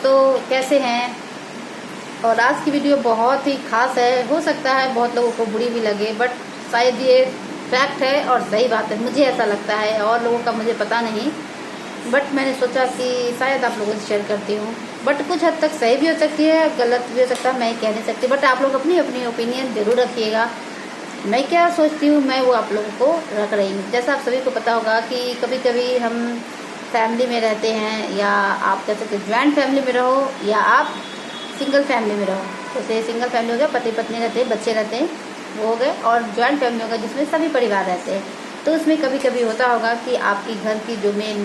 दोस्तों, कैसे हैं? और आज की वीडियो बहुत ही खास है। हो सकता है बहुत लोगों को बुरी भी लगे, बट शायद ये फैक्ट है और सही बात है। मुझे ऐसा लगता है, और लोगों का मुझे पता नहीं, बट मैंने सोचा कि शायद आप लोगों से शेयर करती हूँ। बट कुछ हद तक सही भी हो सकती है, गलत भी हो सकता है, मैं कह नहीं सकती। बट आप लोग अपनी अपनी ओपिनियन ज़रूर रखिएगा। मैं क्या सोचती हूँ मैं वो आप लोगों को रख रही हूँ। जैसा आप सभी को पता होगा कि कभी कभी हम फैमिली में रहते हैं, या आप कह सकते ज्वाइंट फैमिली में रहो, या आप सिंगल फैमिली में रहो। जैसे सिंगल फैमिली हो गया, पति पत्नी रहते हैं, बच्चे रहते हैं, वो हो गए। और ज्वाइंट फैमिली होगा जिसमें सभी परिवार रहते हैं। तो उसमें कभी कभी होता होगा कि आपकी घर की जो मेन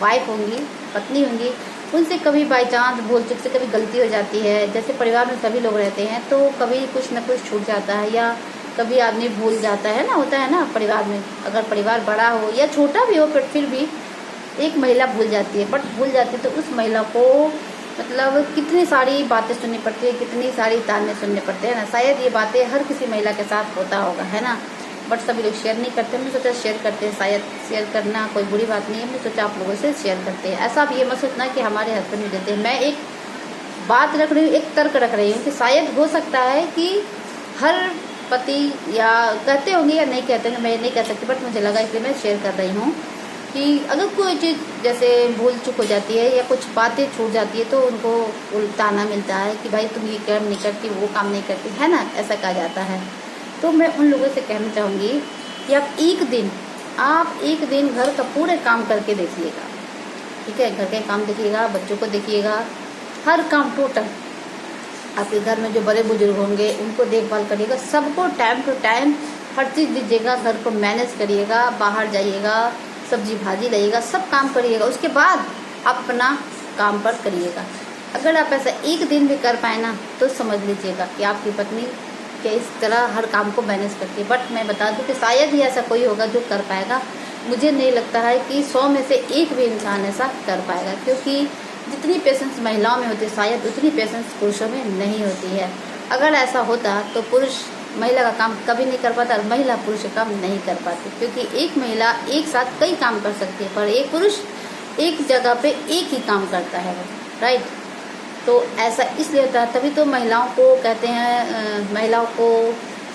वाइफ होंगी, पत्नी होंगी, उनसे कभी बाई चांस भूल चूक से कभी गलती हो जाती है। जैसे परिवार में सभी लोग रहते हैं तो कभी कुछ न कुछ छूट जाता है, या कभी आदमी भूल जाता है ना, होता है ना परिवार में। अगर परिवार बड़ा हो या छोटा भी हो, पर फिर भी एक महिला भूल जाती है। बट भूल जाती है तो उस महिला को मतलब कितनी सारी बातें सुननी पड़ती है, कितनी सारी ताने सुनने पड़ते हैं ना। शायद ये बातें हर किसी महिला के साथ होता होगा, है ना। बट सभी लोग शेयर नहीं करते। हमने सोचा शेयर करते हैं, शायद शेयर करना कोई बुरी बात नहीं है। हमने सोचा आप लोगों से शेयर करते हैं। ऐसा आप ये मत सोचना कि हमारे हस्बैंड देते हैं। मैं एक बात रख रही हूँ, एक तर्क रख रही हूँ कि शायद हो सकता है कि हर पति या कहते होंगे या नहीं कहते होंगे, मैं नहीं कह सकती, बट मुझे लगा इसलिए मैं शेयर कर रही हूँ कि अगर कोई चीज़ जैसे भूल चूक हो जाती है या कुछ बातें छूट जाती है तो उनको ताना मिलता है कि भाई तुम ये काम नहीं करती, वो काम नहीं करती, है ना, ऐसा कहा जाता है। तो मैं उन लोगों से कहना चाहूँगी कि आप एक दिन घर का पूरे काम करके देखिएगा, ठीक है। घर के काम देखिएगा, बच्चों को देखिएगा, हर काम टोटल। आपके घर में जो बड़े बुजुर्ग होंगे उनको देखभाल करिएगा, सबको टाइम टू टाइम हर चीज़ दीजिएगा, घर को मैनेज करिएगा, बाहर जाइएगा, सब्जी भाजी लाइएगा, सब काम करिएगा। उसके बाद अपना काम पर करिएगा। अगर आप ऐसा एक दिन भी कर पाए ना तो समझ लीजिएगा कि आपकी पत्नी कि इस तरह हर काम को मैनेज करती है। बट मैं बता दूं कि शायद ही ऐसा कोई होगा जो कर पाएगा। मुझे नहीं लगता है कि 100 में से एक भी इंसान ऐसा कर पाएगा, क्योंकि जितनी पेशेंस महिलाओं में होती है शायद उतनी पेशेंस पुरुषों में नहीं होती है। अगर ऐसा होता तो पुरुष महिला का काम कभी नहीं कर पाता और महिला पुरुष का काम नहीं कर पाती, क्योंकि एक महिला एक साथ कई काम कर सकती है, पर एक पुरुष एक जगह पे एक ही काम करता है, राइट। तो ऐसा इसलिए होता है, तभी तो महिलाओं को कहते हैं, महिलाओं को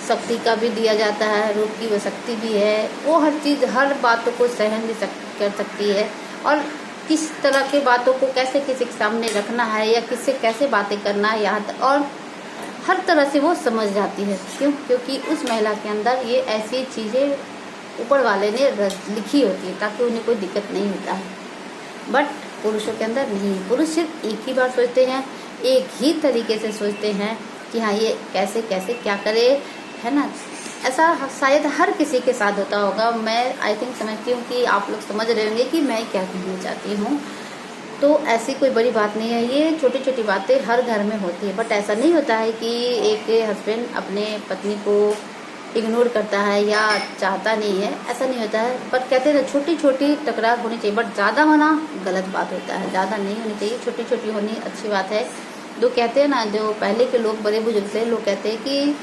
शक्ति का भी दिया जाता है, रूप की वो शक्ति भी है। वो हर चीज़, हर बातों को सहन भी कर सकती है, और किस तरह के बातों को कैसे किसी के सामने रखना है या किससे कैसे बातें करना है, यहाँ तक और हर तरह से वो समझ जाती है। क्यों? क्योंकि उस महिला के अंदर ये ऐसी चीज़ें ऊपर वाले ने लिखी होती है ताकि उन्हें कोई दिक्कत नहीं होता है। बट पुरुषों के अंदर नहीं। पुरुष सिर्फ एक ही बार सोचते हैं, एक ही तरीके से सोचते हैं कि हाँ ये कैसे कैसे क्या करे, है ना। ऐसा शायद हर किसी के साथ होता होगा। मैं आई थिंक समझती हूँ कि आप लोग समझ रहे होंगे कि मैं क्या कहना चाहती हूँ। तो ऐसी कोई बड़ी बात नहीं है, ये छोटी छोटी बातें हर घर में होती है। बट ऐसा नहीं होता है कि एक हस्बैंड अपने पत्नी को इग्नोर करता है या चाहता नहीं है, ऐसा नहीं होता है। पर कहते हैं छोटी छोटी टकरार होनी चाहिए, बट ज़्यादा होना गलत बात होता है। ज़्यादा नहीं होनी चाहिए, छोटी छोटी होनी अच्छी बात है। जो कहते हैं ना, जो पहले के लोग बड़े बुजुर्ग थे, लोग कहते हैं कि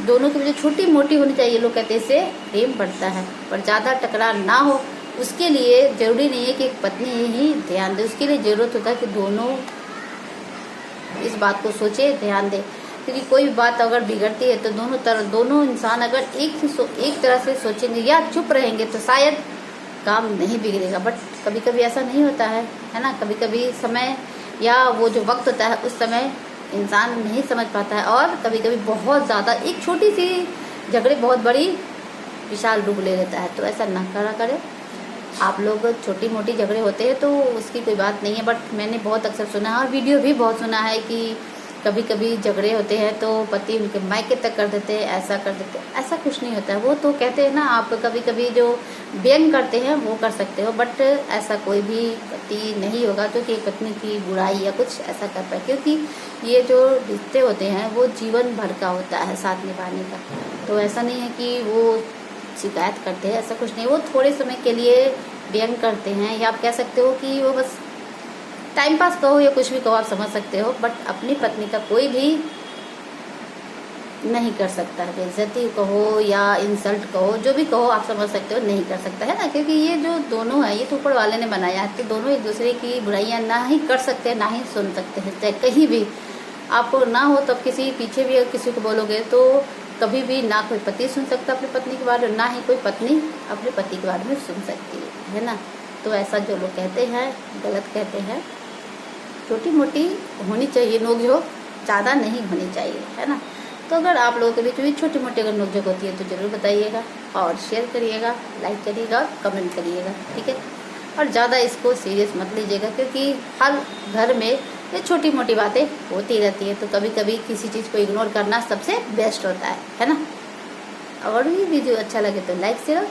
दोनों की वजह छोटी मोटी होनी चाहिए। लोग कहते हैं इससे प्रेम बढ़ता है, पर ज़्यादा टकरार ना हो। उसके लिए ज़रूरी नहीं है कि एक पत्नी ही ध्यान दे, उसके लिए ज़रूरत होता है कि दोनों इस बात को सोचे, ध्यान दे। क्योंकि कोई भी बात अगर बिगड़ती है तो दोनों इंसान अगर एक तरह से सोचेंगे या चुप रहेंगे तो शायद काम नहीं बिगड़ेगा। बट कभी कभी ऐसा नहीं होता है ना। कभी कभी समय या वो जो वक्त होता है उस समय इंसान नहीं समझ पाता है, और कभी कभी बहुत ज़्यादा एक छोटी सी झगड़े बहुत बड़ी विशाल रूप ले लेता है। तो ऐसा ना करा करें आप लोग। छोटी मोटी झगड़े होते हैं तो उसकी कोई बात नहीं है, बट मैंने बहुत अक्सर सुना है और वीडियो भी बहुत सुना है कि कभी कभी झगड़े होते हैं तो पति उनके मायके तक कर देते हैं, ऐसा कर देते हैं। ऐसा कुछ नहीं होता है। वो तो कहते हैं ना, आप कभी कभी जो व्यंग करते हैं वो कर सकते हो, बट ऐसा कोई भी पति नहीं होगा जो कि पत्नी की बुराई या कुछ ऐसा कर पाए, क्योंकि ये जो रिश्ते होते हैं वो जीवन भर का होता है साथ निभाने का। तो ऐसा नहीं है कि वो शिकायत करते हैं, ऐसा कुछ नहीं। वो थोड़े समय के लिए व्यंग करते हैं, या आप कह सकते हो कि वो बस टाइम पास कहो या कुछ भी कहो, आप समझ सकते हो। बट अपनी पत्नी का कोई भी नहीं कर सकता है। बेइज्जती कहो या इंसल्ट कहो, जो भी कहो आप समझ सकते हो, नहीं कर सकता है ना, क्योंकि ये जो दोनों है ये तो ऊपर वाले ने बनाया है, तो दोनों एक दूसरे की बुराइयां ना ही कर सकते हैं, ना ही सुन सकते हैं। चाहे कहीं भी आपको ना हो तब किसी पीछे भी अगर किसी को बोलोगे तो कभी भी ना कोई पति सुन सकता अपनी पत्नी के बारे में, ना ही कोई पत्नी अपने पति के बारे में सुन सकती है ना। तो ऐसा जो लोग कहते हैं गलत कहते हैं। छोटी मोटी होनी चाहिए नोकझोंक, ज़्यादा नहीं होनी चाहिए, है ना। तो अगर आप लोगों के बीच में छोटी मोटी अगर नोकझोंक होती है तो ज़रूर बताइएगा और शेयर करिएगा, लाइक करिएगा और कमेंट करिएगा, ठीक है। और ज़्यादा इसको सीरियस मत लीजिएगा, क्योंकि हर घर में ये छोटी मोटी बातें होती रहती है, तो कभी कभी किसी चीज़ को इग्नोर करना सबसे बेस्ट होता है ना। अगर ये वीडियो अच्छा लगे तो लाइक शेयर